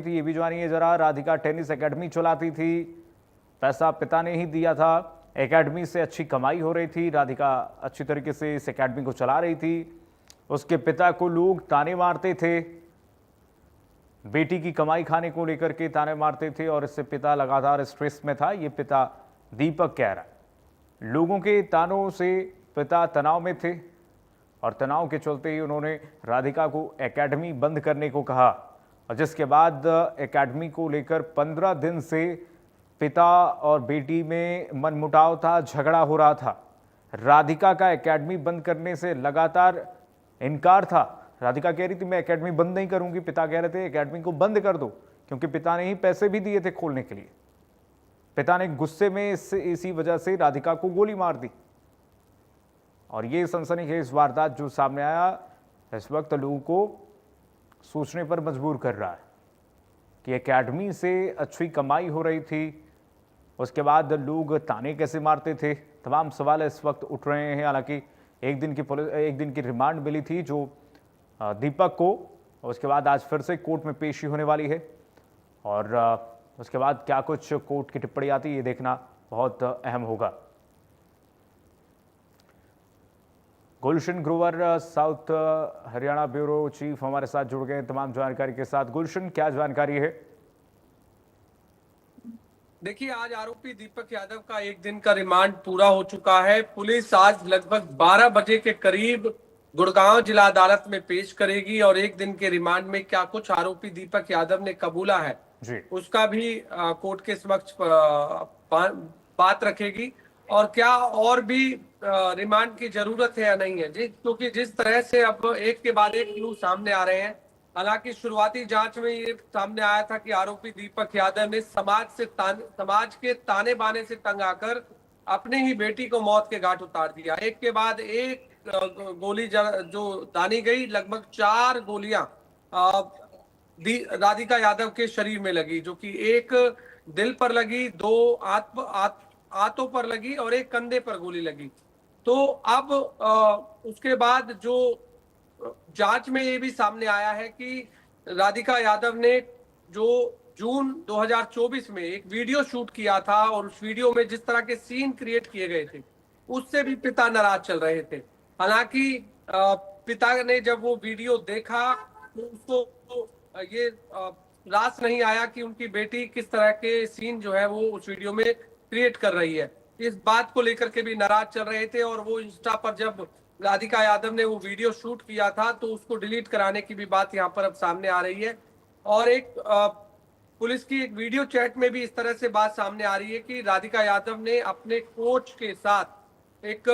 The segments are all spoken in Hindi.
थी, ये भी जानिए जरा। राधिका टेनिस एकेडमी चलाती थी, पैसा पिता ने ही दिया था। एकेडमी से अच्छी कमाई हो रही थी, राधिका अच्छी तरीके से इस एकेडमी को चला रही थी। उसके पिता को लोग ताने मारते थे, बेटी की कमाई खाने को लेकर के ताने मारते थे और इससे पिता लगातार स्ट्रेस में था। ये पिता दीपक कह रहा है, लोगों के तानों से पिता तनाव में थे और तनाव के चलते ही उन्होंने राधिका को एकेडमी बंद करने को कहा। और जिसके बाद एकेडमी को लेकर 15 दिन से पिता और बेटी में मनमुटाव था, झगड़ा हो रहा था। राधिका का एकेडमी बंद करने से लगातार इनकार था। राधिका कह रही थी मैं एकेडमी बंद नहीं करूंगी, पिता कह रहे थे एकेडमी को बंद कर दो, क्योंकि पिता ने ही पैसे भी दिए थे खोलने के लिए। पिता ने गुस्से में इसी वजह से राधिका को गोली मार दी। और ये सनसनीखेज वारदात जो सामने आया, इस वक्त लोगों को सोचने पर मजबूर कर रहा है कि एकेडमी से अच्छी कमाई हो रही थी, उसके बाद लोग ताने कैसे मारते थे। तमाम सवाल इस वक्त उठ रहे हैं। हालांकि एक दिन की रिमांड मिली थी जो दीपक को, उसके बाद आज फिर से कोर्ट में पेशी होने वाली है और उसके बाद क्या कुछ कोर्ट की टिप्पणी आती है ये देखना बहुत अहम होगा। Gulshan Grover, south Haryana bureau chief हमारे साथ जुड़ गए तमाम जानकारी के साथ। गुलशन, क्या जानकारी है? देखिए, आज आरोपी दीपक यादव का एक दिन का रिमांड पूरा हो चुका है। पुलिस आज लगभग 12 बजे के करीब गुड़गांव जिला अदालत में पेश करेगी और एक दिन के रिमांड में क्या कुछ आरोपी दीपक यादव ने कबूला है जी। उसका भी कोर्ट के समक्ष बात रखेगी और क्या और भी रिमांड की जरूरत है या नहीं है। क्योंकि जिस तरह से अब एक के बाद एक क्लू सामने आ रहे हैं। हालांकि शुरुआती जांच में ये सामने आया था कि आरोपी दीपक यादव ने समाज के ताने बाने से तंग आकर अपने ही बेटी को मौत के घाट उतार दिया। एक के बाद एक गोली जो दानी गई, लगभग 4 गोलियां राधिका यादव के शरीर में लगी, जो कि एक दिल पर लगी, 2 आंतों पर लगी और एक कंधे पर गोली लगी। तो अब उसके बाद जो जांच में ये भी सामने आया है कि राधिका यादव ने जो जून 2024 में एक वीडियो शूट किया था और उस वीडियो में जिस तरह के सीन क्रिएट किए गए थे उससे भी पिता नाराज चल रहे थे। हालांकि पिता ने जब वो वीडियो देखा तो उसको ये रास नहीं आया कि उनकी बेटी किस तरह के सीन जो है वो उस वीडियो में क्रिएट कर रही है। इस बात को लेकर के भी नाराज चल रहे थे और वो इंस्टा पर जब राधिका यादव ने वो वीडियो शूट किया था तो उसको डिलीट कराने की भी बात यहाँ पर अब सामने आ रही है। और एक पुलिस की एक वीडियो चैट में भी इस तरह से बात सामने आ रही है कि राधिका यादव ने अपने कोच के साथ एक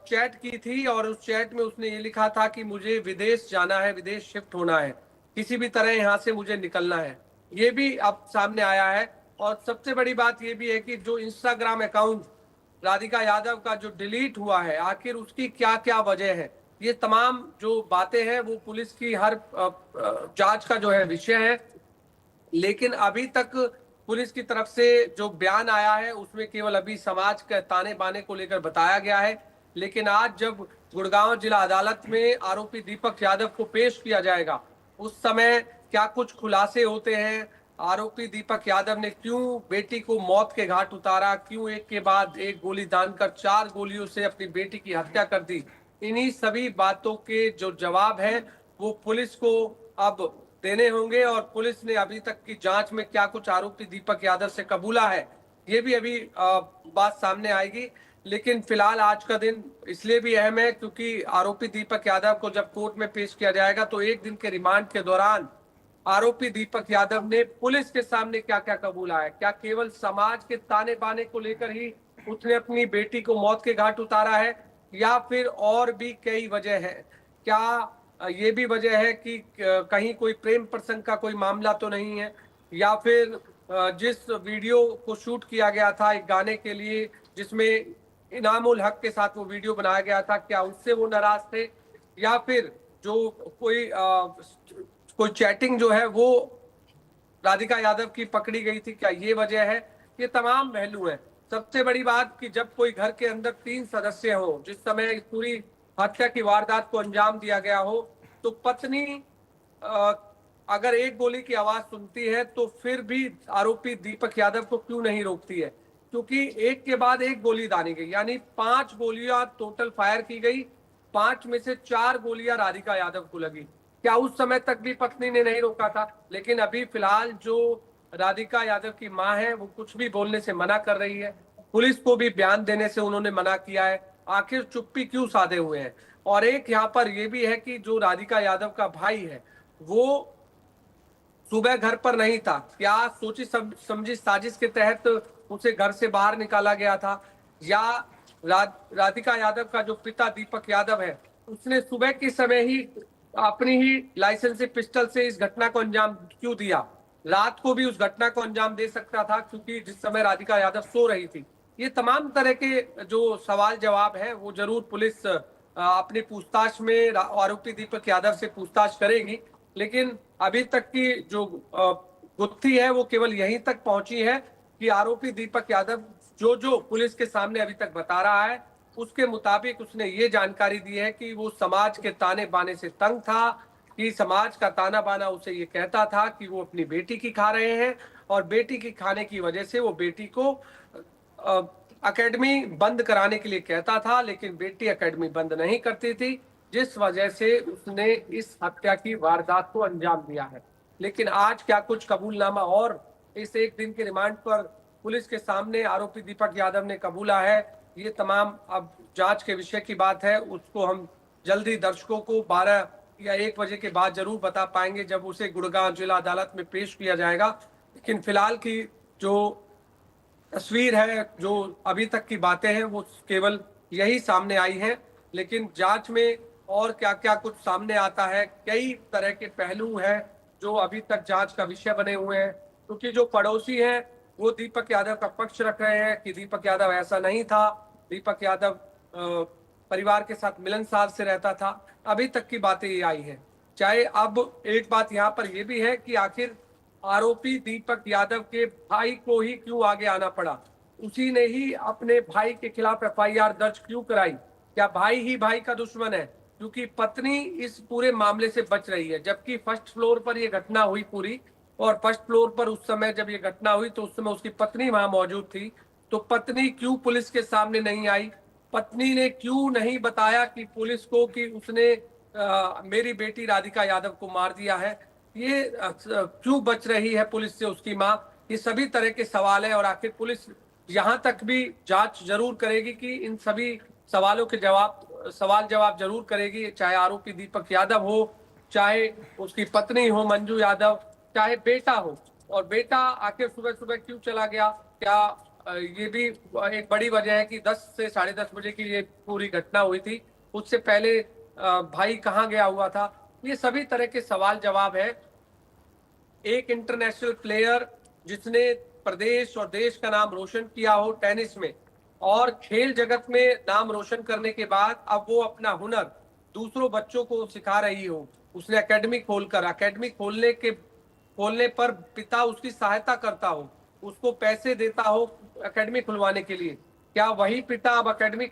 चैट की थी और उस चैट में उसने ये लिखा था कि मुझे विदेश जाना है, विदेश शिफ्ट होना है, किसी भी तरह यहाँ से मुझे निकलना है। ये भी अब सामने आया है। और सबसे बड़ी बात ये भी है कि जो इंस्टाग्राम अकाउंट राधिका यादव का जो डिलीट हुआ है, आखिर उसकी क्या क्या वजह है, ये तमाम जो बातें हैं वो पुलिस की हर जांच का जो है विषय है। लेकिन अभी तक पुलिस की तरफ से जो बयान आया है उसमें केवल अभी समाज के ताने बाने को लेकर बताया गया है। लेकिन आज जब गुड़गांव जिला अदालत में आरोपी दीपक यादव को पेश किया जाएगा उस समय क्या कुछ खुलासे होते हैं। आरोपी दीपक यादव ने क्यों बेटी को मौत के घाट उतारा, क्यों एक के बाद एक गोली दानकर 4 गोलियों से अपनी बेटी की हत्या कर दी, इन्हीं सभी बातों के जो जवाब है वो पुलिस को अब देने होंगे। और पुलिस ने अभी तक की जांच में क्या कुछ आरोपी दीपक यादव से कबूला है ये भी अभी बात सामने आएगी। लेकिन फिलहाल आज का दिन इसलिए भी अहम है क्योंकि आरोपी दीपक यादव को जब कोर्ट में पेश किया जाएगा तो एक दिन के रिमांड के दौरान आरोपी दीपक यादव ने पुलिस के सामने क्या क्या कबूला है। क्या केवल समाज के ताने बाने को लेकर ही उसने अपनी बेटी को मौत के घाट उतारा है या फिर और भी कई वजह है। क्या ये भी वजह है कि कहीं कोई प्रेम प्रसंग का कोई मामला तो नहीं है, या फिर जिस वीडियो को शूट किया गया था एक गाने के लिए जिसमें इनामुल हक के साथ वो वीडियो बनाया गया था, क्या उससे वो नाराज थे, या फिर जो कोई चैटिंग जो है वो राधिका यादव की पकड़ी गई थी, क्या ये वजह है। ये तमाम पहलू है। सबसे बड़ी बात कि जब कोई घर के अंदर 3 सदस्य हो, जिस समय इस पूरी हत्या की वारदात को अंजाम दिया गया हो, तो पत्नी अगर एक गोली की आवाज सुनती है तो फिर भी आरोपी दीपक यादव को क्यों नहीं रोकती है? क्योंकि एक के बाद एक गोली दानी गई, यानी 5 गोलियां टोटल फायर की गई। 5 में से 4 गोलियां राधिका यादव को लगी। क्या उस समय तक भी पत्नी ने नहीं रोका था? लेकिन अभी फिलहाल जो राधिका यादव की मां है वो कुछ भी बोलने से मना कर रही है। पुलिस को भी बयान देने से उन्होंने मना किया है। आखिर चुप्पी क्यों साधे हुए हैं? और एक यहाँ पर यह भी है कि जो राधिका यादव का भाई है वो सुबह घर पर नहीं था। क्या सोची समझी साजिश के तहत उसे घर से बाहर निकाला गया था, या राधिका यादव का जो पिता दीपक यादव है उसने सुबह के समय ही अपनी ही लाइसेंसी पिस्टल से इस घटना को अंजाम क्यों दिया? रात को भी उस घटना को अंजाम दे सकता था, क्योंकि जिस समय राधिका यादव सो रही थी। ये तमाम तरह के जो सवाल जवाब है वो जरूर पुलिस अपनी पूछताछ में आरोपी दीपक यादव से पूछताछ करेगी। लेकिन अभी तक की जो गुत्थी है वो केवल यहीं तक पहुंची है कि आरोपी दीपक यादव जो जो पुलिस के सामने अभी तक बता रहा है उसके मुताबिक उसने ये जानकारी दी है कि वो समाज के ताने बाने से तंग था, कि समाज का ताना बाना उसे ये कहता था कि वो अपनी बेटी की खा रहे हैं, और बेटी की खाने की वजह से वो बेटी को एकेडमी बंद कराने के लिए कहता था, लेकिन बेटी एकेडमी बंद नहीं करती थी, जिस वजह से उसने इस हत्या की वारदात को अंजाम दिया है। लेकिन आज क्या कुछ कबूलनामा और इस एक दिन के रिमांड पर पुलिस के सामने आरोपी दीपक यादव ने कबूला है, ये तमाम अब जांच के विषय की बात है। उसको हम जल्दी दर्शकों को 12 या 1 बजे के बाद जरूर बता पाएंगे, जब उसे गुड़गांव जिला अदालत में पेश किया जाएगा। लेकिन फिलहाल की जो तस्वीर है, जो अभी तक की बातें हैं, वो केवल यही सामने आई है। लेकिन जांच में और क्या क्या कुछ सामने आता है, कई तरह के पहलू हैं जो अभी तक जांच का विषय बने हुए हैं। क्योंकि जो पड़ोसी हैं वो दीपक यादव का पक्ष रख रहे हैं कि दीपक यादव ऐसा नहीं था, दीपक यादव परिवार के साथ मिलनसार से रहता था। अभी तक की बातें ये आई है। चाहे अब एक बात यहाँ पर यह भी है कि आखिर आरोपी दीपक यादव के भाई को ही क्यों आगे आना पड़ा? उसी ने ही अपने भाई के खिलाफ एफआईआर दर्ज क्यों कराई? क्या भाई ही भाई का दुश्मन है? क्योंकि पत्नी इस पूरे मामले से बच रही है, जबकि फर्स्ट फ्लोर पर यह घटना हुई पूरी, और फर्स्ट फ्लोर पर उस समय जब ये घटना हुई तो उस समय उसकी पत्नी वहां मौजूद थी। तो पत्नी क्यों पुलिस के सामने नहीं आई? पत्नी ने क्यों नहीं बताया कि पुलिस को कि उसने मेरी बेटी राधिका यादव को मार दिया है? ये क्यों बच रही है पुलिस से उसकी मां? ये सभी तरह के सवाल है, और आखिर पुलिस यहां तक भी जांच जरूर करेगी कि इन सभी सवालों के सवाल जवाब जरूर करेगी, चाहे आरोपी दीपक यादव हो, चाहे उसकी पत्नी हो मंजू यादव, चाहे बेटा हो। और बेटा आखिर सुबह सुबह क्यों चला गया? क्या ये भी एक बड़ी वजह है कि 10 से 10:30 बजे की ये पूरी घटना हुई थी, उससे पहले भाई कहाँ गया हुआ था? ये सभी तरह के सवाल जवाब है। एक इंटरनेशनल प्लेयर जिसने प्रदेश और देश का नाम रोशन किया हो टेनिस में, और खेल जगत में नाम रोशन करने के बाद अब वो अपना हुनर दूसरों बच्चों को सिखा रही हो, उसने एकेडमी खोलने पर पिता उसकी सहायता करता हो, उसको पैसे देता हो एकेडमी खुलवाने के लिए। क्या वही पिता अब एकेडमी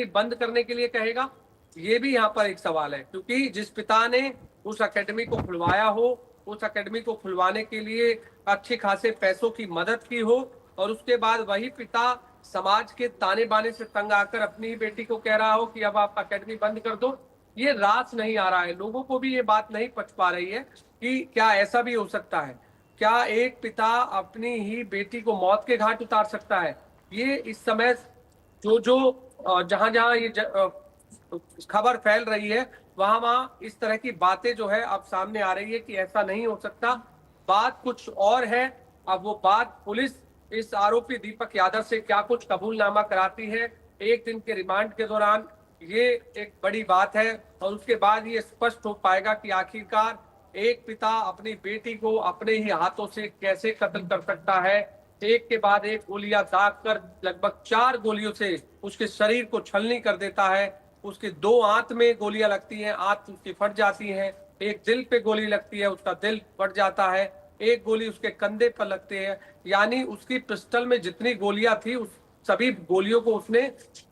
बंद करने के लिए कहेगा? ये भी यहाँ पर एक सवाल है, क्योंकि जिस पिता ने उस एकेडमी को खुलवाया हो, उस एकेडमी को खुलवाने के लिए अच्छे खासे पैसों की मदद की हो, और उसके बाद वही पिता समाज के ताने बाने से तंग आकर अपनी बेटी को कह रहा हो कि अब आप एकेडमी बंद कर दो, ये रास नहीं आ रहा है। लोगों को भी ये बात नहीं पच पा रही है कि क्या ऐसा भी हो सकता है? क्या एक पिता अपनी ही बेटी को मौत के घाट उतार सकता है? ये इस समय जो जो जहां जहां ये खबर फैल रही है, वहां वहां इस तरह की बातें जो है अब सामने आ रही है कि ऐसा नहीं हो सकता, बात कुछ और है। अब वो बात पुलिस इस आरोपी दीपक यादव से क्या कुछ कबूलनामा कराती है एक दिन के रिमांड के दौरान, ये एक बड़ी बात है। और उसके बाद ये स्पष्ट हो पाएगा कि आखिरकार एक पिता अपनी बेटी को अपने ही हाथों से कैसे कत्ल कर सकता है। एक के बाद एक गोलियां दाग कर लगभग 4 गोलियों से उसके शरीर को छलनी कर देता है। उसके 2 आंत में गोलियां लगती हैं, आंत उसकी फट जाती हैं। एक दिल पे गोली लगती है, उसका दिल फट जाता है। एक गोली उसके कंधे पर लगती है। यानी उसकी पिस्टल में जितनी गोलियां थी उस सभी गोलियों को उसने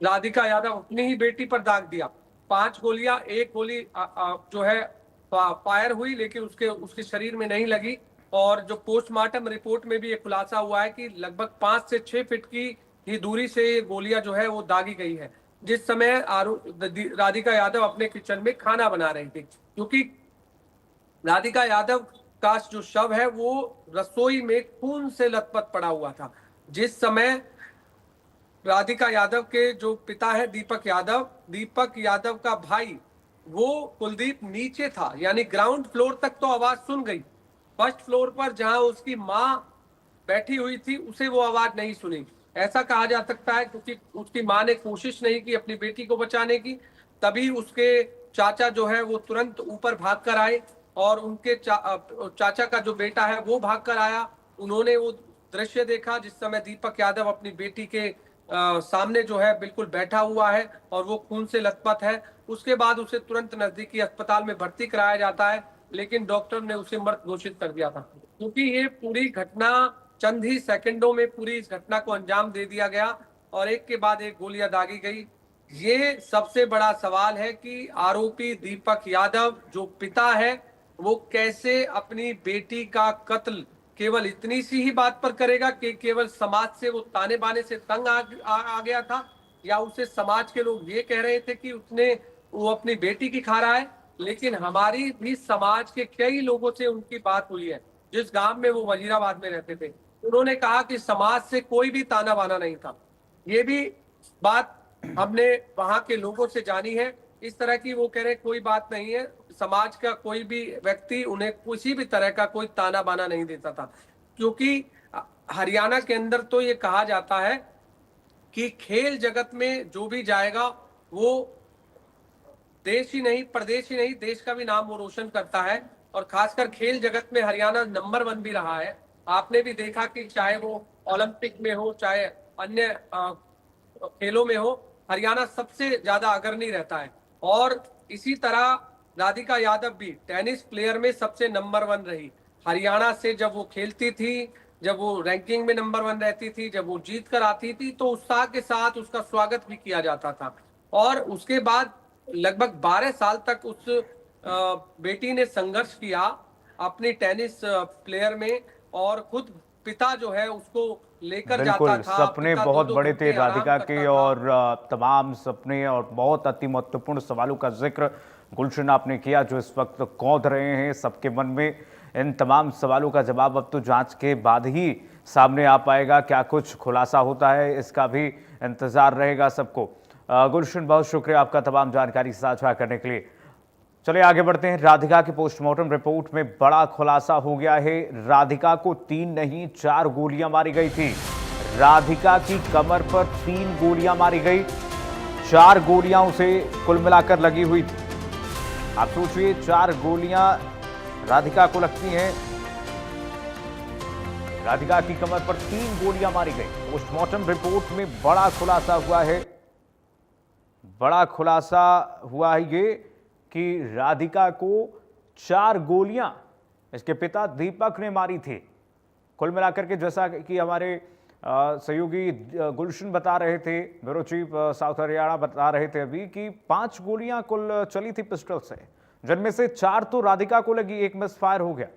राधिका यादव अपनी ही बेटी पर दाग दिया। 5 गोलियां, एक गोली जो है फायर हुई, लेकिन उसके शरीर में नहीं लगी। और जो पोस्टमार्टम रिपोर्ट में भी ये खुलासा हुआ है कि लगभग 5 से 6 फीट की ही दूरी से ये गोलियां जो है वो दागी गई है, जिस समय राधिका यादव अपने किचन में खाना बना रही थी। क्योंकि राधिका यादव का जो शव है वो रसोई में खून से लथपथ पड़ा हुआ था। जिस समय राधिका यादव के जो पिता है दीपक यादव का भाई, वो कुलदीप नीचे था, यानी ग्राउंड फ्लोर तक तो आवाज सुन गई। फर्स्ट फ्लोर पर जहां उसकी मां बैठी हुई थी उसे वो आवाज नहीं सुनी। ऐसा कहा जा सकता है क्योंकि उसकी मां ने कोशिश नहीं की अपनी बेटी को बचाने की। तभी उसके चाचा जो है वो तुरंत ऊपर भाग कर आए और उनके चाचा का जो बेटा है वो भाग कर आया। उन्होंने वो दृश्य देखा जिस समय दीपक यादव अपनी बेटी के सामने जो है बिल्कुल बैठा हुआ है और वो खून से लथपथ है। उसके बाद उसे तुरंत नजदीकी अस्पताल में भर्ती कराया जाता है, लेकिन डॉक्टर ने उसे मृत घोषित कर दिया था। क्योंकि ये पूरी घटना चंद ही सेकंडों में पूरी इस घटना को अंजाम दे दिया गया और एक के बाद एक गोलियां दागी गई। ये सबसे बड़ा सवाल है कि आरोपी दीपक यादव जो पिता है वो कैसे अपनी बेटी का कत्ल केवल इतनी सी ही बात पर करेगा कि केवल समाज से वो ताने बाने से तंग आ गया था, या उसे समाज के लोग ये कह रहे थे कि वो अपनी बेटी की खा रहा है। लेकिन हमारी भी समाज के कई लोगों से उनकी बात हुई है। जिस गांव में वो वजीराबाद में रहते थे, उन्होंने कहा कि समाज से कोई भी ताना बाना नहीं था। ये भी बात हमने वहां के लोगों से जानी है। इस तरह की वो कह रहे कोई बात नहीं है, समाज का कोई भी व्यक्ति उन्हें किसी भी तरह का कोई ताना बाना नहीं देता था। क्योंकि हरियाणा के अंदर तो ये कहा जाता है कि खेल जगत में जो भी जाएगा वो देश ही नहीं प्रदेश ही नहीं देश का भी नाम वो रोशन करता है। और खासकर खेल जगत में हरियाणा नंबर 1 भी रहा है। आपने भी देखा कि चाहे वो ओलंपिक में हो चाहे अन्य खेलों में हो, हरियाणा सबसे ज्यादा अग्रणी रहता है। और इसी तरह राधिका यादव भी टेनिस प्लेयर में सबसे नंबर 1 रही। हरियाणा से जब वो खेलती थी, जब वो रैंकिंग में नंबर 1 रहती थी, जब वो जीत कर आती थी तो उत्साह के साथ उसका स्वागत भी किया जाता था। और उसके बाद लगभग 12 साल तक उस बेटी ने संघर्ष किया अपनी टेनिस प्लेयर में, और खुद पिता जो है उसको लेकर जाता था। सपने बहुत बड़े थे राधिका के और तमाम सपने और बहुत अति महत्वपूर्ण सवालों का जिक्र गुलशन आपने किया जो इस वक्त कौंध रहे हैं सबके मन में। इन तमाम सवालों का जवाब अब तो जांच के बाद ही सामने आ पाएगा। क्या कुछ खुलासा होता है इसका भी इंतजार रहेगा सबको। गुलशन, बहुत शुक्रिया आपका तमाम जानकारी साझा करने के लिए। चलिए आगे बढ़ते हैं। राधिका की पोस्टमार्टम रिपोर्ट में बड़ा खुलासा हो गया है। राधिका को 3 नहीं 4 गोलियां मारी गई थी। राधिका की कमर पर 3 गोलियां मारी गई, 4 गोलियां उसे कुल मिलाकर लगी हुई थी। आप सोचिए 4 गोलियां राधिका को लगती हैं। राधिका की कमर पर 3 गोलियां मारी गई। पोस्टमार्टम रिपोर्ट में बड़ा खुलासा हुआ है। बड़ा खुलासा हुआ है ये कि राधिका को 4 गोलियां इसके पिता दीपक ने मारी थी। कुल मिलाकर के जैसा कि हमारे सहयोगी गुलशन बता रहे थे, ब्यूरो चीफ साउथ हरियाणा बता रहे थे अभी कि 5 गोलियां कुल चली थी पिस्टल से, जिनमें से 4 तो राधिका को लगी, 1 मिस फायर हो गया।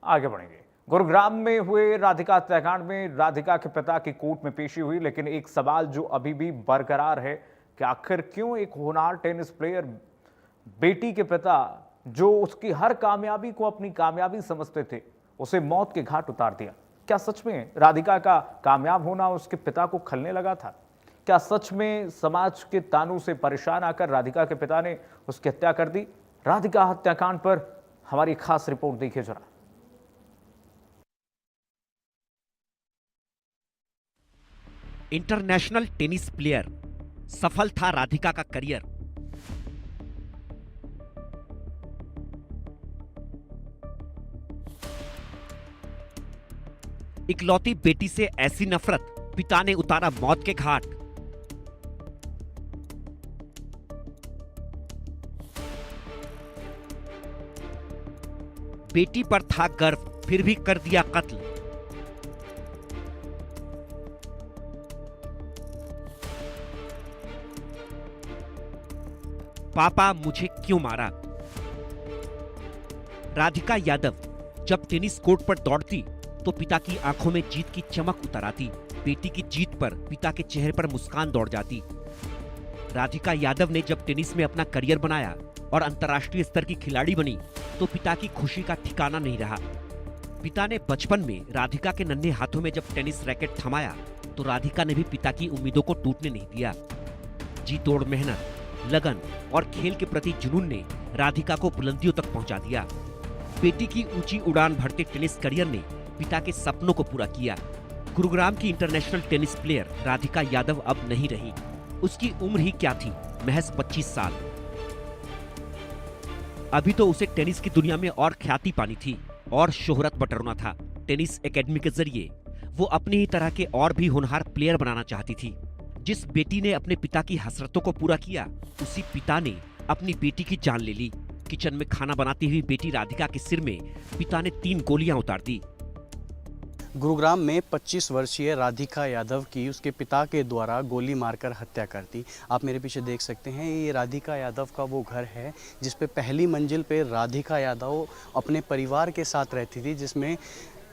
आगे बढ़ेंगे। गुरुग्राम में हुए राधिका हत्याकांड में राधिका के पिता की कोर्ट में पेशी हुई, लेकिन एक सवाल जो अभी भी बरकरार है कि आखिर क्यों एक होनहार टेनिस प्लेयर बेटी के पिता जो उसकी हर कामयाबी को अपनी कामयाबी समझते थे उसे मौत के घाट उतार दिया। क्या सच में राधिका का कामयाब होना उसके पिता को खलने लगा था? क्या सच में समाज के तानों से परेशान आकर राधिका के पिता ने उसकी हत्या कर दी? राधिका हत्याकांड पर हमारी खास रिपोर्ट देखिए जरा। इंटरनेशनल टेनिस प्लेयर, सफल था राधिका का करियर। इकलौती बेटी से ऐसी नफरत, पिता ने उतारा मौत के घाट। बेटी पर था गर्व, फिर भी कर दिया कत्ल। पापा मुझे क्यों मारा। राधिका यादव जब टेनिस कोर्ट पर दौड़ती तो पिता की आंखों में जीत की चमक उतर आती। बेटी की जीत पर पिता के चेहरे पर मुस्कान दौड़ जाती। राधिका यादव ने जब टेनिस में अपना करियर बनाया और अंतर्राष्ट्रीय स्तर की खिलाड़ी बनी तो पिता की खुशी का ठिकाना नहीं रहा। पिता ने बचपन में राधिका के नन्हे हाथों में जब टेनिस रैकेट थमाया तो राधिका ने भी पिता की उम्मीदों को टूटने नहीं दिया। जी तोड़ मेहनत, लगन और खेल के प्रति जुनून ने राधिका को बुलंदियों तक पहुंचा दिया। बेटी की ऊंची उड़ान भरते टेनिस करियर ने पिता के सपनों को पूरा किया। गुरुग्राम की international tennis player Radhika Yadav अब नहीं रही। उसकी उम्र ही क्या थी, महज 25 साल। अभी तो उसे टेनिस की दुनिया में और ख्याति पानी थी और शोहरत बटोरना था। टेनिस एकेडमी के जरिए वो अपनी ही तरह के और भी होनहार प्लेयर बनाना चाहती थी। जिस बेटी ने अपने पिता की हसरतों को पूरा किया, उसी पिता ने अपनी बेटी की जान ले ली। किचन में खाना बनाती हुई बेटी राधिका के सिर में पिता ने 3 गोलियां उतार दी। गुरुग्राम में 25 वर्षीय राधिका यादव की उसके पिता के द्वारा गोली मारकर हत्या कर दी। आप मेरे पीछे देख सकते हैं, ये राधिका यादव का वो घर है जिस पे पहली मंजिल पे राधिका यादव अपने परिवार के साथ रहती थी। जिसमें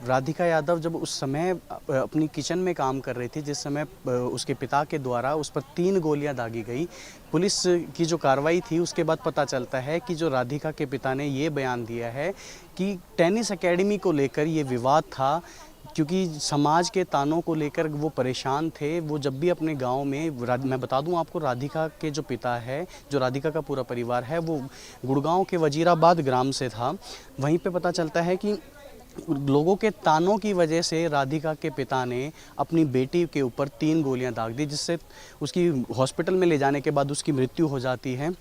राधिका यादव जब उस समय अपनी किचन में काम कर रही थी, जिस समय उसके पिता के द्वारा उस पर 3 गोलियां दागी गई। पुलिस की जो कार्रवाई थी उसके बाद पता चलता है कि जो राधिका के पिता ने ये बयान दिया है कि टेनिस एकेडमी को लेकर ये विवाद था, क्योंकि समाज के तानों को लेकर वो परेशान थे। वो जब भी अपने गांव में, मैं बता दूं आपको, राधिका के जो पिता है, जो राधिका का पूरा परिवार है, वो गुड़गांव के वजीराबाद ग्राम से था। वहीं पे पता चलता है कि लोगों के तानों की वजह से राधिका के पिता ने अपनी बेटी के ऊपर 3 गोलियां दाग दी, जिससे उसकी हॉस्पिटल में ले जाने के बाद उसकी मृत्यु हो जाती है।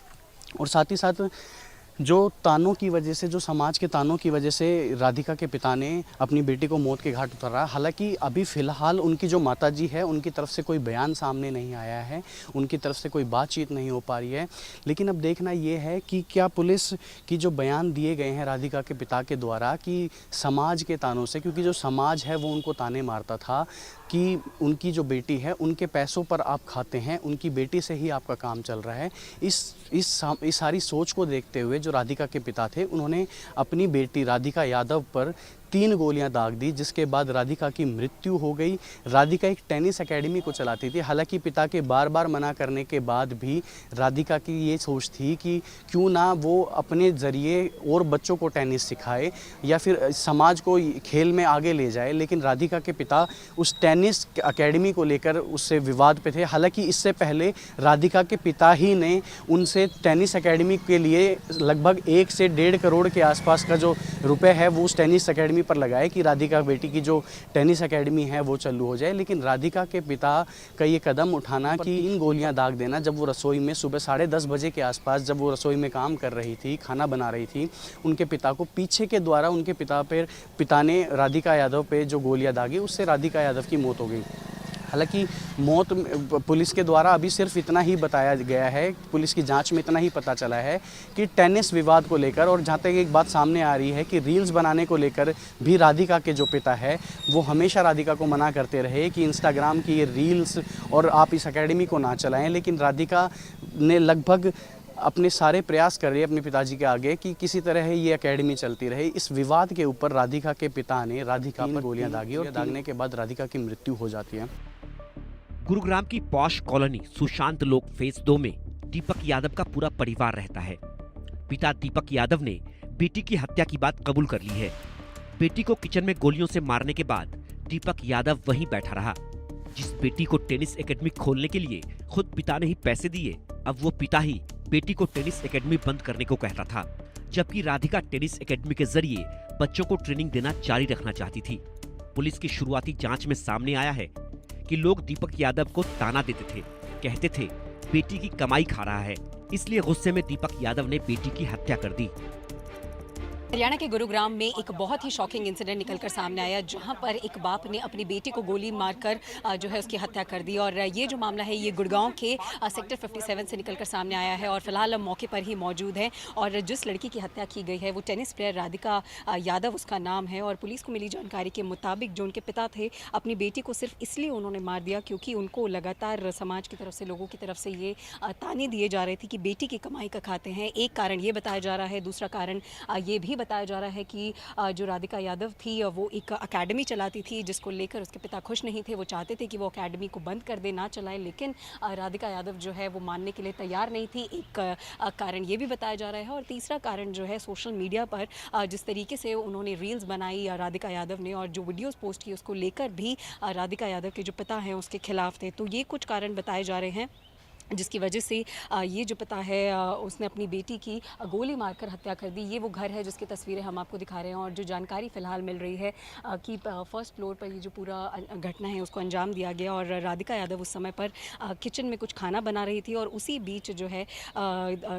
और साथ ही साथ जो तानों की वजह से, जो समाज के तानों की वजह से राधिका के पिता ने अपनी बेटी को मौत के घाट उतारा। हालांकि अभी फ़िलहाल उनकी जो माताजी है, उनकी तरफ से कोई बयान सामने नहीं आया है, उनकी तरफ से कोई बातचीत नहीं हो पा रही है। लेकिन अब देखना ये है कि क्या पुलिस की जो बयान दिए गए हैं राधिका के पिता के द्वारा कि समाज के तानों से, क्योंकि जो समाज है वो उनको ताने मारता था कि उनकी जो बेटी है उनके पैसों पर आप खाते हैं, उनकी बेटी से ही आपका काम चल रहा है। इस सारी सोच को देखते हुए जो राधिका के पिता थे, उन्होंने अपनी बेटी राधिका यादव पर 3 गोलियां दाग दी, जिसके बाद राधिका की मृत्यु हो गई। राधिका एक टेनिस एकेडमी को चलाती थी। हालांकि पिता के बार बार मना करने के बाद भी राधिका की ये सोच थी कि क्यों ना वो अपने ज़रिए और बच्चों को टेनिस सिखाए या फिर समाज को खेल में आगे ले जाए। लेकिन राधिका के पिता उस टेनिस एकेडमी को लेकर उससे विवाद पे थे। हालांकि इससे पहले राधिका के पिता ही ने उनसे टेनिस एकेडमी के लिए लगभग 1 से 1.5 करोड़ के आसपास का जो रुपए है वो उस टेनिस एकेडमी पर लगाए कि राधिका बेटी की जो टेनिस एकेडमी है वो चालू हो जाए। लेकिन राधिका के पिता का ये कदम उठाना कि 3 गोलियां दाग देना, जब वो रसोई में सुबह 10:30 बजे के आसपास जब वो रसोई में काम कर रही थी, खाना बना रही थी, उनके पिता को पीछे के द्वारा उनके पिता ने राधिका यादव पे जो गोलियां दागी, उससे राधिका यादव की मौत हो गई। हालांकि मौत पुलिस के द्वारा अभी सिर्फ इतना ही बताया गया है, पुलिस की जांच में इतना ही पता चला है कि टेनिस विवाद को लेकर, और जहाँ तक एक बात सामने आ रही है कि रील्स बनाने को लेकर भी राधिका के जो पिता है वो हमेशा राधिका को मना करते रहे कि इंस्टाग्राम की ये रील्स और आप इस एकेडमी को ना चलाएं। लेकिन राधिका ने लगभग अपने सारे प्रयास कर रही है अपने पिताजी के आगे कि किसी तरह ये एकेडमी चलती रहे। इस विवाद के ऊपर राधिका के पिता ने राधिका पर गोलियां दागी और दागने के बाद राधिका की मृत्यु हो जाती है। गुरुग्राम की पॉश कॉलोनी सुशांत लोक फेज 2 में दीपक यादव का पूरा परिवार रहता है। पिता दीपक यादव ने बेटी की हत्या की बात कबूल कर ली है। बेटी को किचन में गोलियों से मारने के बाद दीपक यादव वहीं बैठा रहा। जिस बेटी को टेनिस एकेडमी खोलने के लिए खुद पिता ने ही पैसे दिए, अब वो पिता ही बेटी को टेनिस एकेडमी बंद करने को कहता था, जबकि राधिका टेनिस एकेडमी के जरिए बच्चों को ट्रेनिंग देना जारी रखना चाहती थी। पुलिस की शुरुआती जांच में सामने आया है कि लोग दीपक यादव को ताना देते थे, कहते थे बेटी की कमाई खा रहा है। इसलिए गुस्से में दीपक यादव ने बेटी की हत्या कर दी। हरियाणा के गुरुग्राम में एक बहुत ही शॉकिंग इंसिडेंट निकलकर सामने आया, जहां पर एक बाप ने अपनी बेटी को गोली मारकर जो है उसकी हत्या कर दी। और ये जो मामला है ये गुड़गांव के सेक्टर 57 से निकलकर सामने आया है और फिलहाल हम मौके पर ही मौजूद हैं। और जिस लड़की की हत्या की गई है वो टेनिस प्लेयर राधिका यादव उसका नाम है। और पुलिस को मिली जानकारी के मुताबिक जो उनके पिता थे, अपनी बेटी को सिर्फ इसलिए उन्होंने मार दिया क्योंकि उनको लगातार समाज की तरफ से, लोगों की तरफ से ये ताने दिए जा रहे थे कि बेटी की कमाई का खाते हैं। एक कारण ये बताया जा रहा है, दूसरा कारण ये भी बताया जा रहा है कि जो राधिका यादव थी वो एक एकेडमी चलाती थी, जिसको लेकर उसके पिता खुश नहीं थे। वो चाहते थे कि वो एकेडमी को बंद कर दे, ना चलाए, लेकिन राधिका यादव जो है वो मानने के लिए तैयार नहीं थी। एक कारण ये भी बताया जा रहा है। और तीसरा कारण जो है सोशल मीडिया पर जिस तरीके से उन्होंने रील्स बनाई राधिका यादव ने और जो वीडियोस पोस्ट की, उसको लेकर भी राधिका यादव के जो पिता हैं उसके खिलाफ थे। तो ये कुछ कारण बताए जा रहे हैं जिसकी वजह से ये जो पिता है उसने अपनी बेटी की गोली मारकर हत्या कर दी। ये वो घर है जिसकी तस्वीरें हम आपको दिखा रहे हैं। और जो जानकारी फ़िलहाल मिल रही है कि फर्स्ट फ्लोर पर ये जो पूरा घटना है उसको अंजाम दिया गया। और राधिका यादव उस समय पर किचन में कुछ खाना बना रही थी और उसी बीच जो है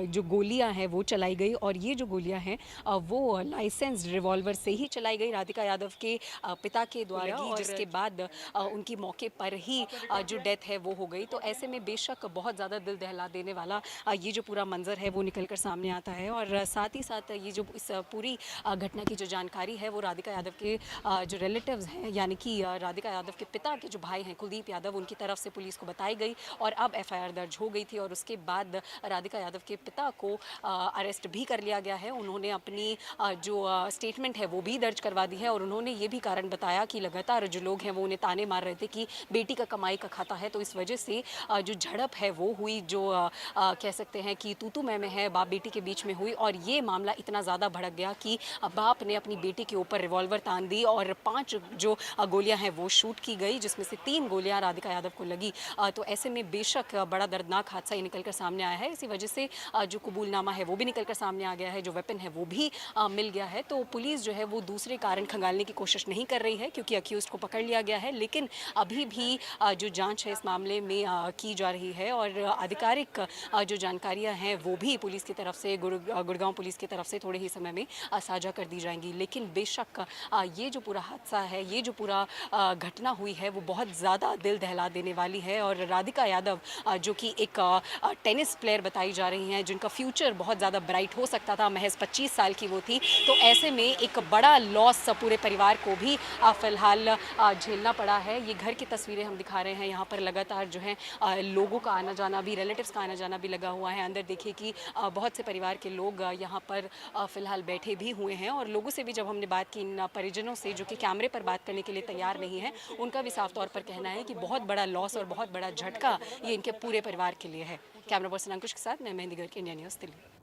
जो गोलियां हैं वो चलाई गई। और ये जो गोलियां हैं वो लाइसेंस्ड रिवॉल्वर से ही चलाई गई राधिका यादव के पिता के द्वारा, जिसके बाद उनकी मौके पर ही जो डेथ है वो हो गई। तो ऐसे में बेशक बहुत ज़्यादा दिल दहला देने वाला ये जो पूरा मंजर है वो निकलकर सामने आता है। और साथ ही साथ ये जो इस पूरी घटना की जो जानकारी है वो राधिका यादव के जो रिलेटिव्स हैं, यानी कि राधिका यादव के पिता के जो भाई हैं कुलदीप यादव, उनकी तरफ से पुलिस को बताई गई और अब एफआईआर दर्ज हो गई थी। और उसके बाद राधिका यादव के पिता को अरेस्ट भी कर लिया गया है। उन्होंने अपनी जो स्टेटमेंट है वो भी दर्ज करवा दी है। और उन्होंने ये भी कारण बताया कि लगातार जो लोग हैं वो उन्हें ताने मार रहे थे कि बेटी का कमाई का खाता है। तो इस वजह से जो झड़प है वो हुई, जो कह सकते हैं कि तू मैं है बाप बेटी के बीच में हुई। और ये मामला इतना ज़्यादा भड़क गया कि बाप ने अपनी बेटी के ऊपर रिवॉल्वर तान दी और 5 जो गोलियां हैं वो शूट की गई, जिसमें से 3 गोलियां राधिका यादव को लगी। तो ऐसे में बेशक बड़ा दर्दनाक हादसा ये निकलकर सामने आया है। इसी वजह से जो कबूलनामा है वो भी निकलकर सामने आ गया है, जो वेपन है वो भी मिल गया है। तो पुलिस जो है वो दूसरे कारण खंगालने की कोशिश नहीं कर रही है क्योंकि अक्यूज़्ड को पकड़ लिया गया है। लेकिन अभी भी जो जाँच है इस मामले में की जा रही है और आधिकारिक जो जानकारियां हैं वो भी पुलिस की तरफ से, गुड़गांव पुलिस की तरफ से थोड़े ही समय में साझा कर दी जाएंगी। लेकिन बेशक ये जो पूरा हादसा है, ये जो पूरा घटना हुई है वो बहुत ज़्यादा दिल दहला देने वाली है। और राधिका यादव जो कि एक टेनिस प्लेयर बताई जा रही हैं, जिनका फ्यूचर बहुत ज़्यादा ब्राइट हो सकता था, महज 25 साल की वो थी। तो ऐसे में एक बड़ा लॉस पूरे परिवार को भी फ़िलहाल झेलना पड़ा है। ये घर की तस्वीरें हम दिखा रहे हैं, यहाँ पर लगातार जो है लोगों का आना जाना भी, रिलेटिव्स का आना जाना भी लगा हुआ है। अंदर देखिए कि बहुत से परिवार के लोग यहाँ पर फ़िलहाल बैठे भी हुए हैं। और लोगों से भी जब हमने बात की, इन परिजनों से जो कि कैमरे पर बात करने के लिए तैयार नहीं है, उनका भी साफ तौर पर कहना है कि बहुत बड़ा लॉस और बहुत बड़ा झटका ये इनके पूरे परिवार के लिए है। कैमरा पर्सन अंकुश के साथ मैं मेहंदी गर्ग, इंडिया न्यूज़ दिल्ली।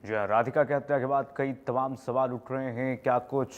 जी, राधिका की हत्या के बाद कई तमाम सवाल उठ रहे हैं। क्या कुछ